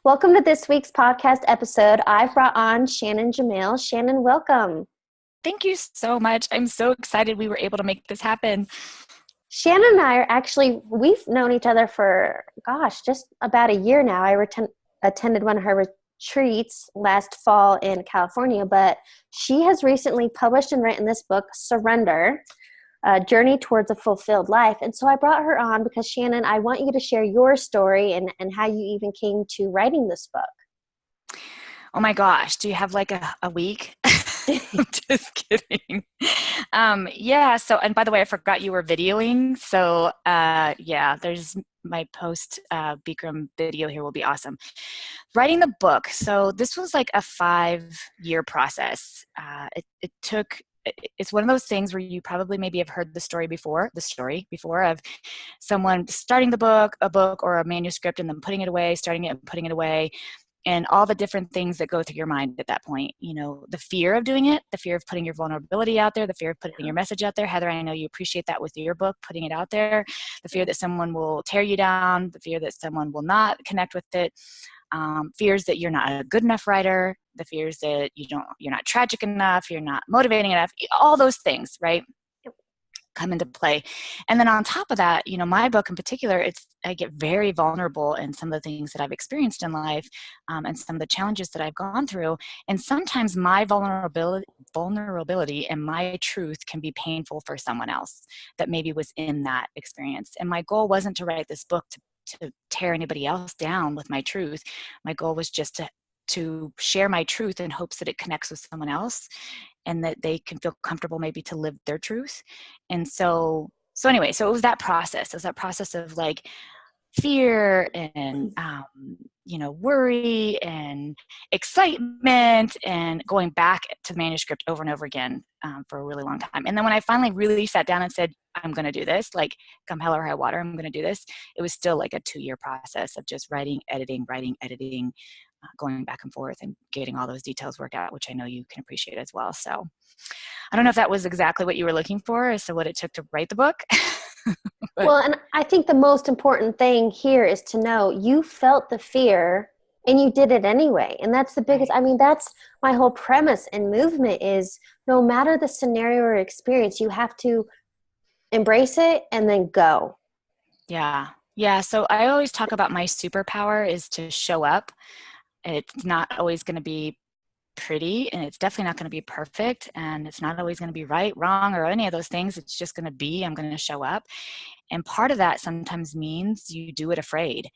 Welcome to this week's podcast episode. I've brought on Shannon Jamail. Shannon, welcome. Thank you so much. I'm so excited we were able to make this happen. Shannon and I we've known each other for, just about a year now. I attended one of her retreats last fall in California, but she has recently published and written this book, Surrender, A Journey Towards a Fulfilled Life. And so I brought her on because, Shannon, I want you to share your story and how you even came to writing this book. Oh my gosh, do you have like a week? I'm just kidding. And by the way, I forgot you were videoing. So there's my post Bikram video here will be awesome. Writing the book. So this was like a 5-year process. It's one of those things where you probably maybe have heard the story before of someone starting a book or a manuscript and then putting it away, starting it and putting it away, and all the different things that go through your mind at that point. You know, the fear of doing it, the fear of putting your vulnerability out there, the fear of putting your message out there. Heather, I know you appreciate that with your book, putting it out there, the fear that someone will tear you down, the fear that someone will not connect with it, fears that you're not a good enough writer, the fears that you're not tragic enough, you're not motivating enough, all those things, right, come into play. And then on top of that, my book in particular, I get very vulnerable in some of the things that I've experienced in life, and some of the challenges that I've gone through. And sometimes my vulnerability and my truth can be painful for someone else that maybe was in that experience. And my goal wasn't to write this book to tear anybody else down with my truth. My goal was just to share my truth in hopes that it connects with someone else and that they can feel comfortable maybe to live their truth. And so it was that process. It was that process of like fear and, worry and excitement and going back to the manuscript over and over again for a really long time. And then when I finally really sat down and said, I'm going to do this, like come hell or high water, I'm going to do this, it was still like a 2-year process of just writing, editing, going back and forth and getting all those details worked out, which I know you can appreciate as well. So I don't know if that was exactly what you were looking for as to what it took to write the book. Well, and I think the most important thing here is to know you felt the fear and you did it anyway. And that's the biggest, that's my whole premise and movement is no matter the scenario or experience, you have to embrace it and then go. Yeah. Yeah. So I always talk about my superpower is to show up. It's not always going to be pretty, and it's definitely not going to be perfect, and it's not always going to be right, wrong, or any of those things. It's just going to be, I'm going to show up. And part of that sometimes means you do it afraid,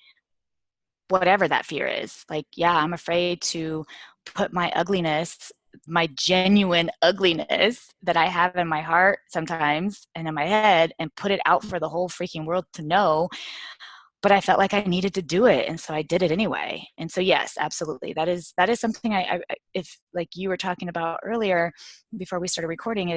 whatever that fear is. Like, yeah, I'm afraid to put my ugliness, my genuine ugliness that I have in my heart sometimes and in my head, and put it out for the whole freaking world to know. But I felt like I needed to do it. And so I did it anyway. And so, yes, absolutely. That is something if like you were talking about earlier before we started recording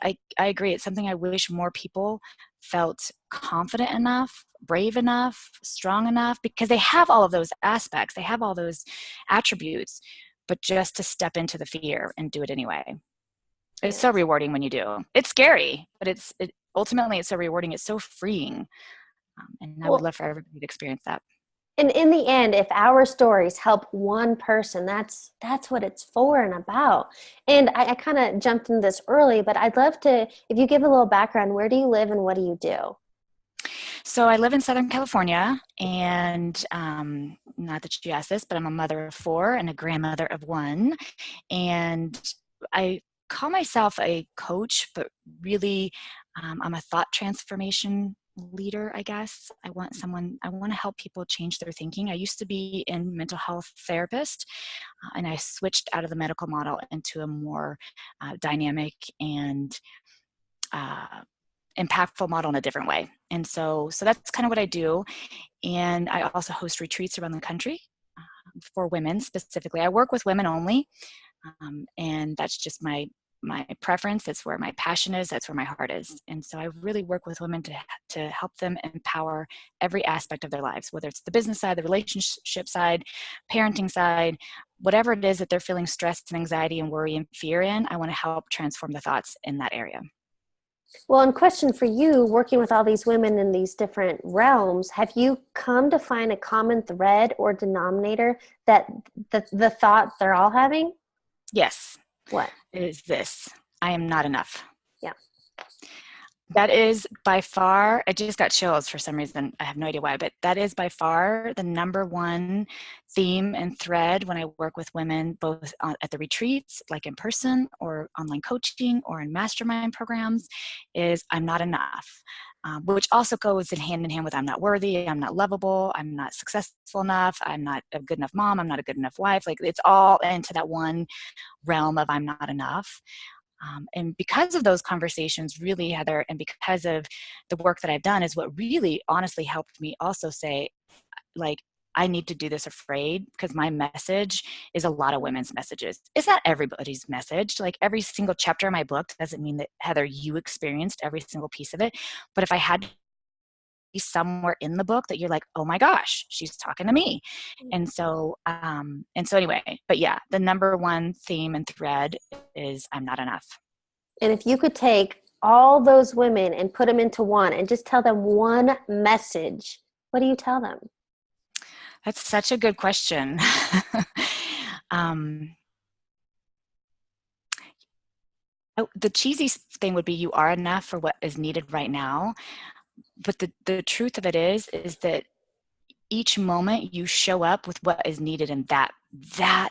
I agree. It's something I wish more people felt confident enough, brave enough, strong enough, because they have all of those aspects. They have all those attributes, but just to step into the fear and do it anyway. It's so rewarding when you do. It's scary, but ultimately it's so rewarding. It's so freeing. And I would love for everybody to experience that. And in the end, if our stories help one person, that's what it's for and about. And I kind of jumped into this early, but I'd love to, if you give a little background, where do you live and what do you do? So I live in Southern California, and not that you asked this, but I'm a mother of 4 and a grandmother of 1. And I call myself a coach, but really I'm a thought transformation leader, I guess. I want to help people change their thinking. I used to be in mental health therapist, and I switched out of the medical model into a more dynamic and impactful model in a different way. And so that's kind of what I do. And I also host retreats around the country for women specifically. I work with women only, and that's just my preference. That's where my passion is. That's where my heart is. And so I really work with women to help them empower every aspect of their lives, whether it's the business side, the relationship side, parenting side, whatever it is that they're feeling stress and anxiety and worry and fear in. I want to help transform the thoughts in that area. Well, and question for you, working with all these women in these different realms, have you come to find a common thread or denominator that the thought they're all having? Yes, What? it is this. I am not enough. Yeah. That is by far, I just got chills for some reason. I have no idea why, but that is by far the number one theme and thread when I work with women, both at the retreats, like in person or online coaching or in mastermind programs, is I'm not enough. Which also goes in hand with I'm not worthy, I'm not lovable, I'm not successful enough, I'm not a good enough mom, I'm not a good enough wife. Like it's all into that one realm of I'm not enough. And because of those conversations, really, Heather, and because of the work that I've done, is what really honestly helped me also say, like, I need to do this afraid, because my message is a lot of women's messages. It's not everybody's message. Like every single chapter of my book doesn't mean that, Heather, you experienced every single piece of it. But if I had to be somewhere in the book that you're like, oh my gosh, she's talking to me. And so anyway, but yeah, the number one theme and thread is I'm not enough. And if you could take all those women and put them into one and just tell them one message, what do you tell them? That's such a good question. um, the cheesy thing would be you are enough for what is needed right now. But the truth of it is that each moment you show up with what is needed in that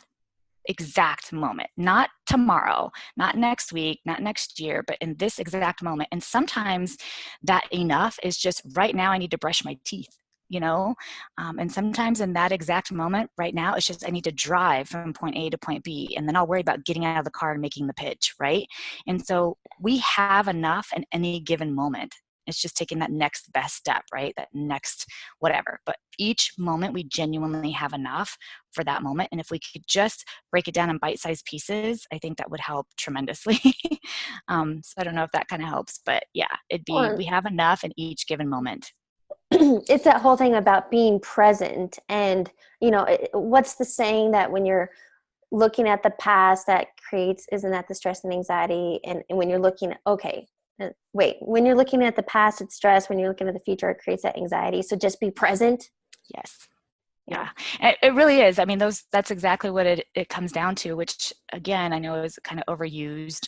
exact moment, not tomorrow, not next week, not next year, but in this exact moment. And sometimes that enough is just right now I need to brush my teeth, you know? And sometimes in that exact moment right now, it's just I need to drive from point A to point B, and then I'll worry about getting out of the car and making the pitch, right? And so we have enough in any given moment. It's just taking that next best step, right? That next whatever. But each moment we genuinely have enough for that moment. And if we could just break it down in bite-sized pieces, I think that would help tremendously. So I don't know if that kind of helps, but yeah, it'd be, Well, we have enough in each given moment. it's that whole thing about being present. And, what's the saying that when you're looking at the past that creates, isn't that the stress and anxiety? And when you're looking at, okay, wait, when you're looking at the past, it's stress. When you're looking at the future, it creates that anxiety. So just be present. Yes. Yeah. Yeah, it really is. I mean, that's exactly what it comes down to, which again, I know is kind of overused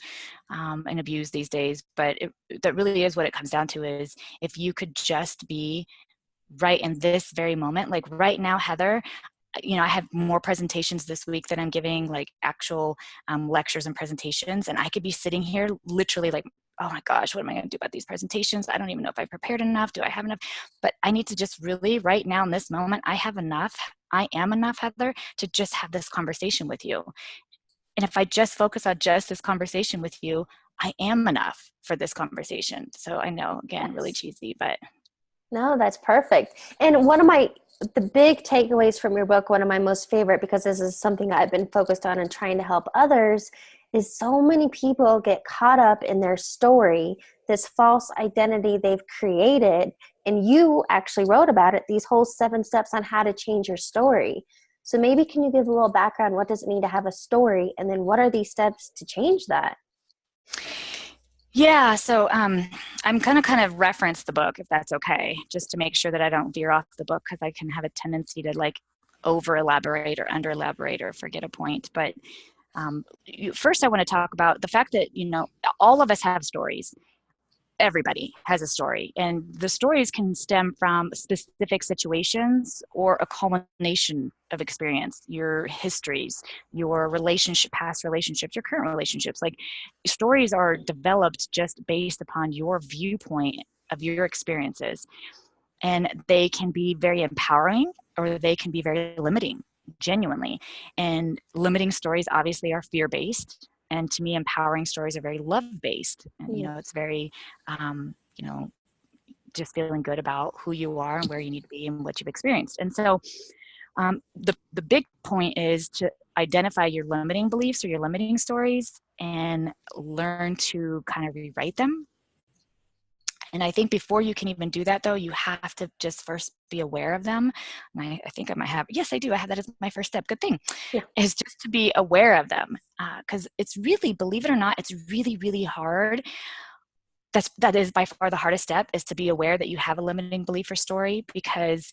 and abused these days, but that really is what it comes down to is if you could just be right in this very moment, like right now, Heather, I have more presentations this week that I'm giving, like actual lectures and presentations. And I could be sitting here literally like, oh my gosh, what am I going to do about these presentations? I don't even know if I've prepared enough. Do I have enough? But I need to just really right now in this moment, I have enough. I am enough, Heather, to just have this conversation with you. And if I just focus on just this conversation with you, I am enough for this conversation. So I know, again, really Yes. cheesy, but No, that's perfect. And the big takeaways from your book, one of my most favorite, because this is something I've been focused on and trying to help others, is so many people get caught up in their story, this false identity they've created. And you actually wrote about it, these whole 7 steps on how to change your story. So maybe can you give a little background? What does it mean to have a story? And then what are these steps to change that? yeah, so I'm going to kind of reference the book, if that's okay, just to make sure that I don't veer off the book, because I can have a tendency to like over elaborate or under elaborate or forget a point. But first, I want to talk about the fact that, all of us have stories. Everybody has a story, and the stories can stem from specific situations or a culmination of experience, your histories, your relationship, past relationships, your current relationships. Like stories are developed just based upon your viewpoint of your experiences, and they can be very empowering or they can be very limiting, genuinely. And limiting stories obviously are fear-based, and to me empowering stories are very love-based, and Yeah. it's very um, you know just feeling good about who you are and where you need to be and what you've experienced. And so the big point is to identify your limiting beliefs or your limiting stories and learn to kind of rewrite them. And I think before you can even do that, though, you have to just first be aware of them. And I think I might have, yes, I do. I have that as my first step. Good thing Yeah. is just to be aware of them. Because it's really, believe it or not, it's really, really hard that is by far the hardest step, is to be aware that you have a limiting belief or story, because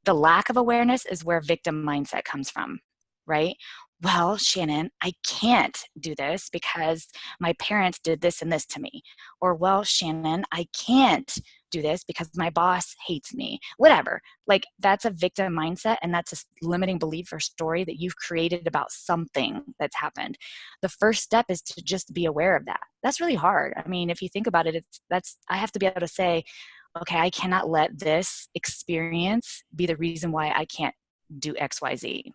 the lack of awareness is where victim mindset comes from, right? Well, Shannon, I can't do this because my parents did this and this to me. Or, well, Shannon, I can't do this because my boss hates me. Whatever. Like, that's a victim mindset, and that's a limiting belief or story that you've created about something that's happened. The first step is to just be aware of that. That's really hard. I mean, if you think about it, I have to be able to say, okay, I cannot let this experience be the reason why I can't do XYZ.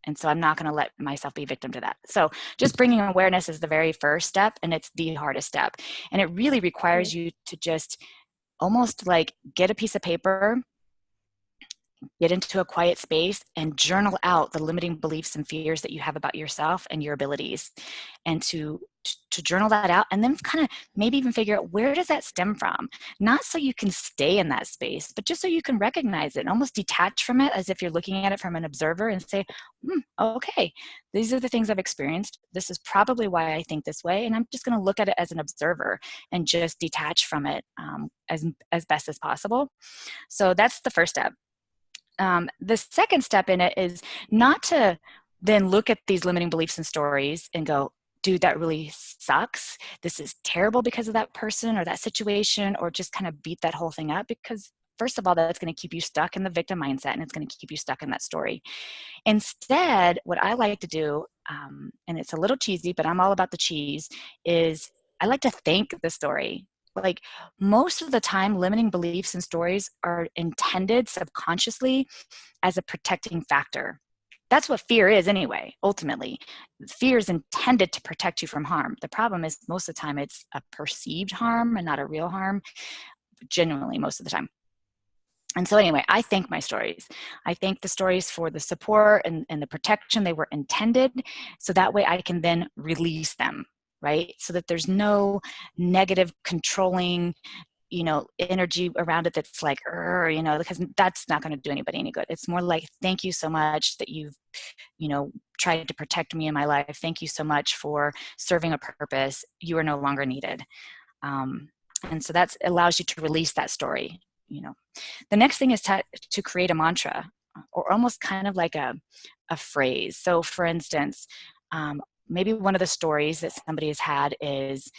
And so I'm not going to let myself be victim to that. So just bringing awareness is the very first step, and it's the hardest step. And it really requires you to just almost like get a piece of paper, get into a quiet space, and journal out the limiting beliefs and fears that you have about yourself and your abilities, and to journal that out, and then kind of maybe even figure out, where does that stem from? Not so you can stay in that space, but just so you can recognize it and almost detach from it, as if you're looking at it from an observer, and say, okay, these are the things I've experienced. This is probably why I think this way, and I'm just going to look at it as an observer and just detach from it as best as possible. So that's the first step. The second step in it is not to then look at these limiting beliefs and stories and go, dude, that really sucks. This is terrible because of that person or that situation, or just kind of beat that whole thing up, because first of all, that's going to keep you stuck in the victim mindset, and it's going to keep you stuck in that story. Instead, what I like to do, and it's a little cheesy, but I'm all about the cheese, is I like to thank the story. Like, most of the time, limiting beliefs and stories are intended subconsciously as a protecting factor. That's what fear is anyway, ultimately. Fear is intended to protect you from harm. The problem is, most of the time, it's a perceived harm and not a real harm, genuinely most of the time. And so anyway, I thank my stories. I thank the stories for the support and the protection they were intended, so that way I can then release them, right? So that there's no negative controlling, energy around it that's like, because that's not going to do anybody any good. It's more like, thank you so much that you've, tried to protect me in my life. Thank you so much for serving a purpose. You are no longer needed. And so that allows you to release that story. The next thing is to create a mantra, or almost kind of like a phrase. So for instance, maybe one of the stories that somebody has had is,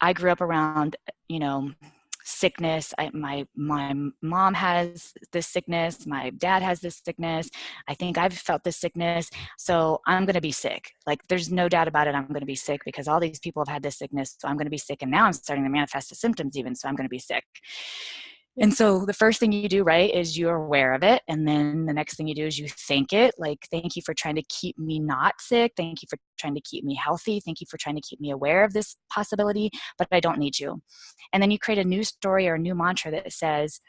I grew up around, sickness. My mom has this sickness. My dad has this sickness. I think I've felt this sickness. So I'm going to be sick. Like, there's no doubt about it. I'm going to be sick because all these people have had this sickness. So I'm going to be sick. And now I'm starting to manifest the symptoms even. So I'm going to be sick. And so the first thing you do, right, is you're aware of it. And then the next thing you do is you thank it. Like, thank you for trying to keep me not sick. Thank you for trying to keep me healthy. Thank you for trying to keep me aware of this possibility, but I don't need you. And then you create a new story or a new mantra that says,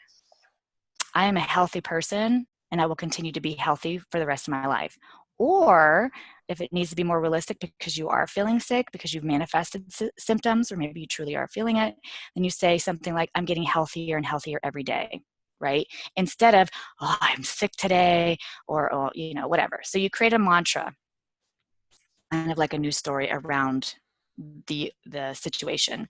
I am a healthy person and I will continue to be healthy for the rest of my life. Or if it needs to be more realistic because you are feeling sick, because you've manifested symptoms, or maybe you truly are feeling it, then you say something like, I'm getting healthier and healthier every day, right? Instead of, oh, I'm sick today, or, oh, whatever. So you create a mantra, kind of like a new story around the situation.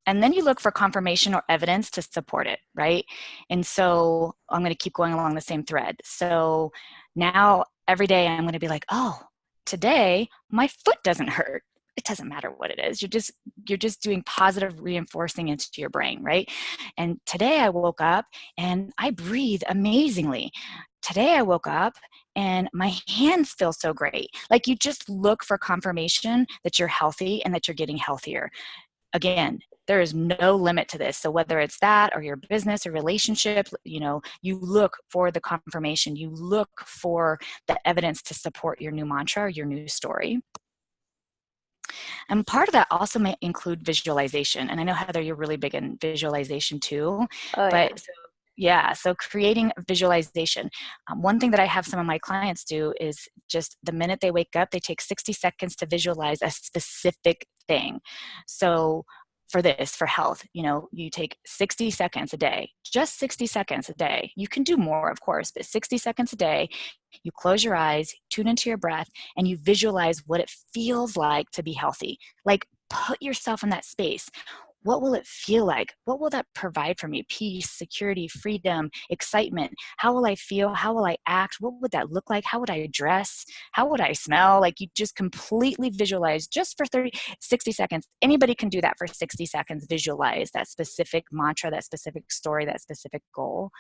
And then you look for confirmation or evidence to support it, right? And so I'm going to keep going along the same thread. So now every day I'm going to be like, oh, today my foot doesn't hurt. It doesn't matter what it is. You're just doing positive reinforcing into your brain, right? And today I woke up and I breathe amazingly. Today I woke up and my hands feel so great. Like, you just look for confirmation that you're healthy and that you're getting healthier. Again, there is no limit to this. So whether it's that or your business or relationship, you look for the confirmation. You look for the evidence to support your new mantra or your new story. And part of that also may include visualization. And I know, Heather, you're really big in visualization too. Oh, but so creating visualization. One thing that I have some of my clients do is, just the minute they wake up, they take 60 seconds to visualize a specific thing. So for health, you take 60 seconds a day, just 60 seconds a day. You can do more, of course, but 60 seconds a day. You close your eyes, tune into your breath, and you visualize what it feels like to be healthy. Like, put yourself in that space. What will it feel like? What will that provide for me? Peace, security, freedom, excitement. How will I feel? How will I act? What would that look like? How would I dress? How would I smell? Like, you just completely visualize just for 60 seconds. Anybody can do that for 60 seconds. Visualize that specific mantra, that specific story, that specific goal.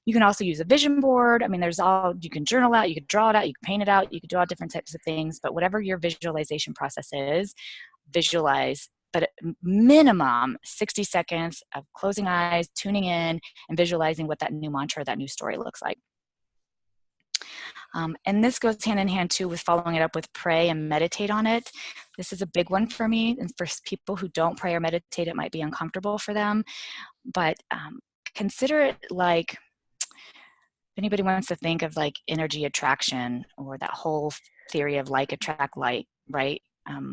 You can also use a vision board. I mean, you can journal out, you can draw it out, you can paint it out, you can do all different types of things, but whatever your visualization process is, visualize. But at minimum 60 seconds of closing eyes, tuning in, and visualizing what that new mantra, that new story looks like. And this goes hand in hand too with following it up with pray and meditate on it. This is a big one for me, and for people who don't pray or meditate, it might be uncomfortable for them. But consider it like, if anybody wants to think of like energy attraction, or that whole theory of like attract like, right?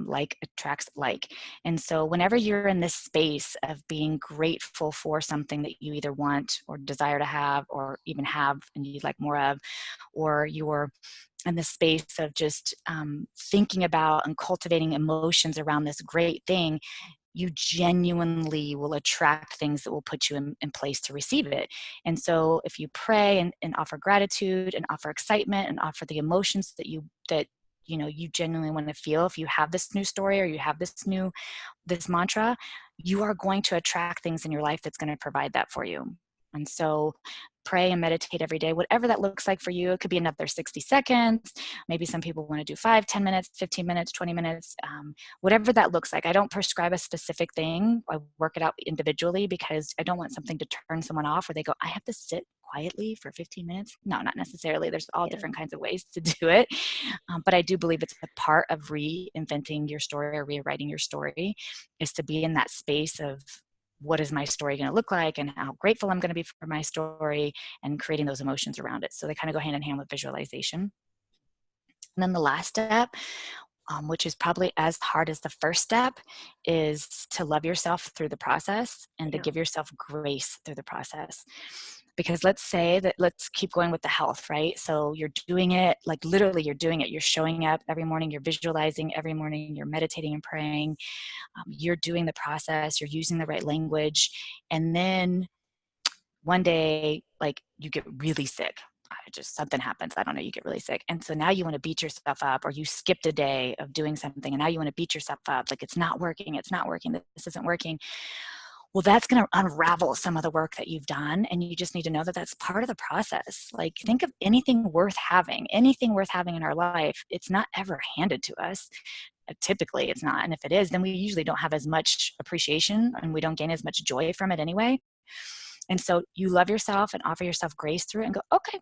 Like attracts like. And so whenever you're in this space of being grateful for something that you either want or desire to have, or even have and you'd like more of, or you're in the space of just thinking about and cultivating emotions around this great thing, you genuinely will attract things that will put you in place to receive it. And so if you pray and offer gratitude and offer excitement and offer the emotions that you genuinely want to feel, if you have this new story or you have this mantra, you are going to attract things in your life that's going to provide that for you. And so pray and meditate every day, whatever that looks like for you. It could be another 60 seconds. Maybe some people want to do 5, 10 minutes, 15 minutes, 20 minutes, whatever that looks like. I don't prescribe a specific thing. I work it out individually because I don't want something to turn someone off where they go, I have to sit quietly for 15 minutes. No, not necessarily. There's all different kinds of ways to do it. But I do believe it's a part of reinventing your story or rewriting your story, is to be in that space of, what is my story going to look like, and how grateful I'm going to be for my story, and creating those emotions around it. So they kind of go hand in hand with visualization. And then the last step, which is probably as hard as the first step, is to love yourself through the process and to give yourself grace through the process. Because let's keep going with the health, right? So you're doing it, like literally you're doing it. You're showing up every morning, you're visualizing every morning, you're meditating and praying. You're doing the process, you're using the right language, and then one day, like, you get really sick. Just something happens, I don't know, you get really sick, and so now you want to beat yourself up, or you skipped a day of doing something and now you want to beat yourself up, like it's not working, this isn't working. Well, that's going to unravel some of the work that you've done, and you just need to know that that's part of the process. Like, think of anything worth having in our life. It's not ever handed to us. Typically it's not, and if it is, then we usually don't have as much appreciation and we don't gain as much joy from it anyway. And so you love yourself and offer yourself grace through it and go, okay,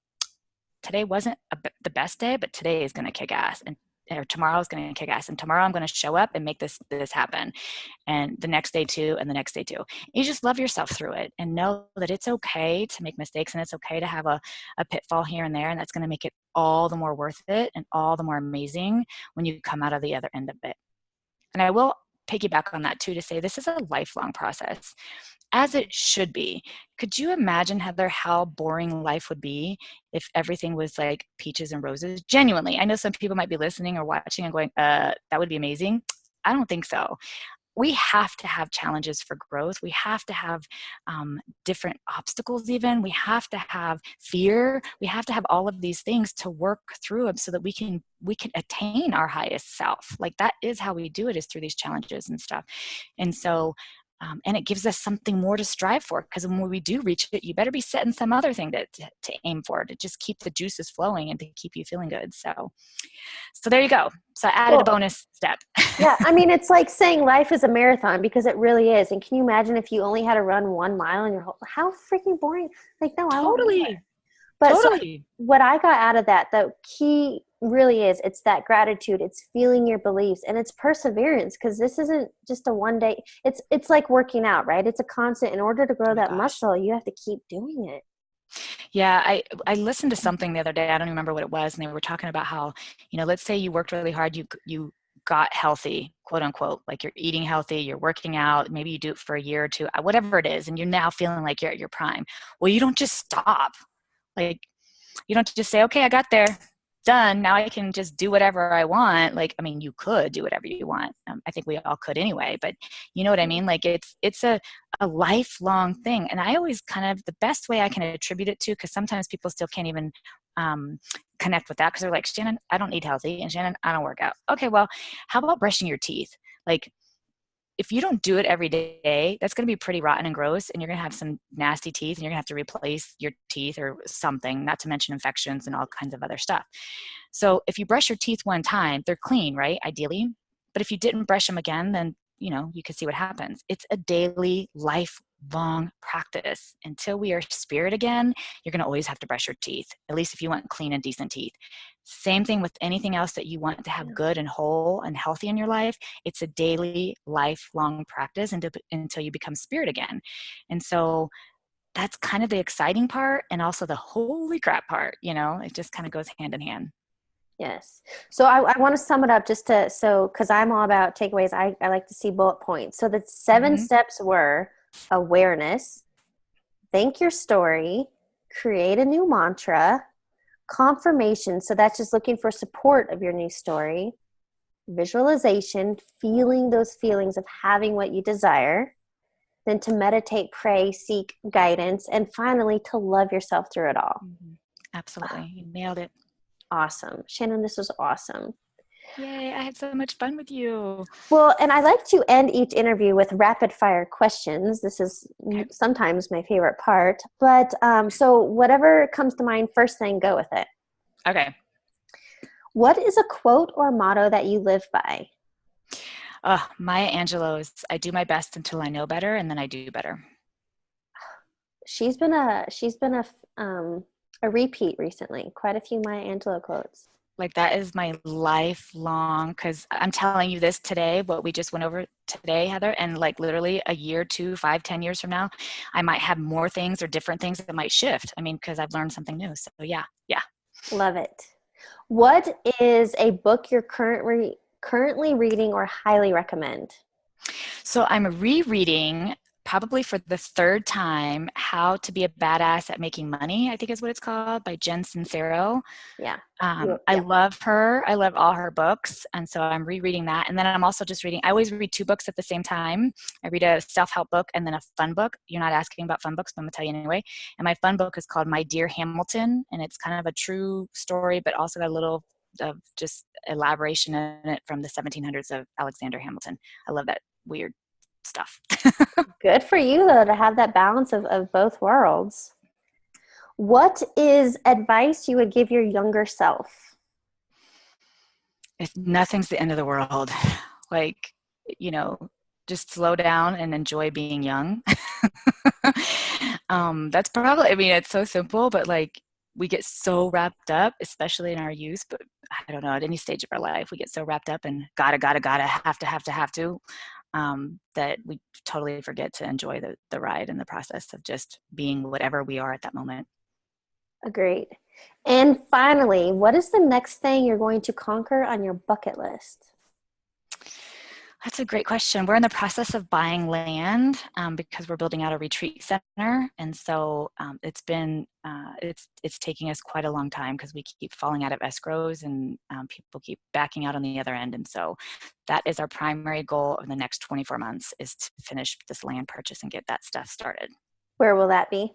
today wasn't the best day, but today is going to kick ass, or tomorrow is going to kick ass, and tomorrow I'm going to show up and make this happen, and the next day too, and the next day too. You just love yourself through it and know that it's okay to make mistakes, and it's okay to have a pitfall here and there, and that's going to make it all the more worth it and all the more amazing when you come out of the other end of it. And I will piggyback on that too, to say this is a lifelong process, as it should be. Could you imagine, Heather, how boring life would be if everything was like peaches and roses? Genuinely, I know some people might be listening or watching and going, that would be amazing. I don't think so. We have to have challenges for growth. We have to have different obstacles even. We have to have fear. We have to have all of these things to work through them so that we can attain our highest self. Like, that is how we do it, is through these challenges and stuff. And so, and it gives us something more to strive for, because when we do reach it, you better be setting some other thing to aim for, to just keep the juices flowing and to keep you feeling good. So there you go. So I added a bonus step. Yeah, I mean, it's like saying life is a marathon, because it really is. And can you imagine if you only had to run 1 mile in your whole, how freaking boring. Like, no, I won't do it. But totally. So what I got out of that, the key really is, it's that gratitude, it's feeling your beliefs, and it's perseverance, because this isn't just a one day. It's like working out, right? It's a constant. In order to grow that muscle, you have to keep doing it. Yeah, I listened to something the other day. I don't even remember what it was, and they were talking about how, let's say you worked really hard, you got healthy, quote unquote, like you're eating healthy, you're working out, maybe you do it for a year or two, whatever it is, and you're now feeling like you're at your prime. Well, you don't just stop. Like, you don't just say, okay, I got there. done. Now I can just do whatever I want. Like, I mean, you could do whatever you want. I think we all could anyway, but you know what I mean? Like it's a lifelong thing. And I always kind of, the best way I can attribute it to, because sometimes people still can't even connect with that because they're like, Shannon, I don't eat healthy, and Shannon, I don't work out. Okay, well, how about brushing your teeth? Like, if you don't do it every day, that's going to be pretty rotten and gross, and you're going to have some nasty teeth, and you're going to have to replace your teeth or something, not to mention infections and all kinds of other stuff. So if you brush your teeth one time, they're clean, right? Ideally. But if you didn't brush them again, then you can see what happens. It's a daily, lifelong practice. Until we are spirit again, you're going to always have to brush your teeth, at least if you want clean and decent teeth. Same thing with anything else that you want to have good and whole and healthy in your life. It's a daily, lifelong practice until you become spirit again. And so that's kind of the exciting part, and also the holy crap part. It just kind of goes hand in hand. Yes. So I want to sum it up because I'm all about takeaways. I like to see bullet points. So the 7 steps were awareness, think your story, create a new mantra, confirmation. So that's just looking for support of your new story, visualization, feeling those feelings of having what you desire, then to meditate, pray, seek guidance, and finally to love yourself through it all. Absolutely. You nailed it. Awesome. Shannon, this was awesome. Yay, I had so much fun with you. Well, and I like to end each interview with rapid fire questions. This is sometimes my favorite part. But so whatever comes to mind, first thing, go with it. Okay. What is a quote or motto that you live by? Maya Angelou's, I do my best until I know better, and then I do better. She's been a repeat recently. Quite a few Maya Angelou quotes. Like, that is my lifelong, because I'm telling you this today, what we just went over today, Heather, and like literally a year, 2, 5, 10 years from now, I might have more things or different things that might shift. I mean, because I've learned something new. So yeah. Love it. What is a book you're currently reading or highly recommend? So I'm rereading, probably for the 3rd time, How to Be a Badass at Making Money, I think is what it's called, by Jen Sincero. Yeah. I love her. I love all her books. And so I'm rereading that. And then I'm also just reading, I always read 2 books at the same time. I read a self-help book and then a fun book. You're not asking about fun books, but I'm going to tell you anyway. And my fun book is called My Dear Hamilton. And it's kind of a true story, but also got a little of just elaboration in it from the 1700s of Alexander Hamilton. I love that weird stuff. Good for you, though, to have that balance of both worlds. What is advice you would give your younger self? If nothing's the end of the world, like, just slow down and enjoy being young. That's probably, I mean, it's so simple, but like, we get so wrapped up, especially in our youth, but I don't know, at any stage of our life, we get so wrapped up and gotta, have to, that we totally forget to enjoy the ride and the process of just being whatever we are at that moment. Agreed. And finally, what is the next thing you're going to conquer on your bucket list? That's a great question. We're in the process of buying land because we're building out a retreat center, and so it's taking us quite a long time because we keep falling out of escrows and people keep backing out on the other end. And so that is our primary goal of the next 24 months, is to finish this land purchase and get that stuff started. Where will that be?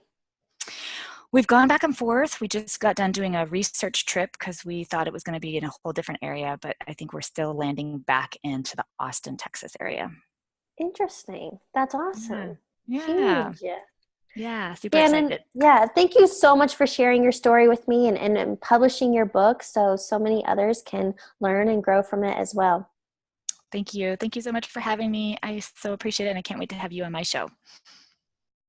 We've gone back and forth. We just got done doing a research trip because we thought it was going to be in a whole different area, but I think we're still landing back into the Austin, Texas area. Interesting. That's awesome. Yeah. Huge. Yeah, super Shannon, excited. yeah, thank you so much for sharing your story with me and publishing your book so many others can learn and grow from it as well. Thank you. Thank you so much for having me. I so appreciate it, and I can't wait to have you on my show.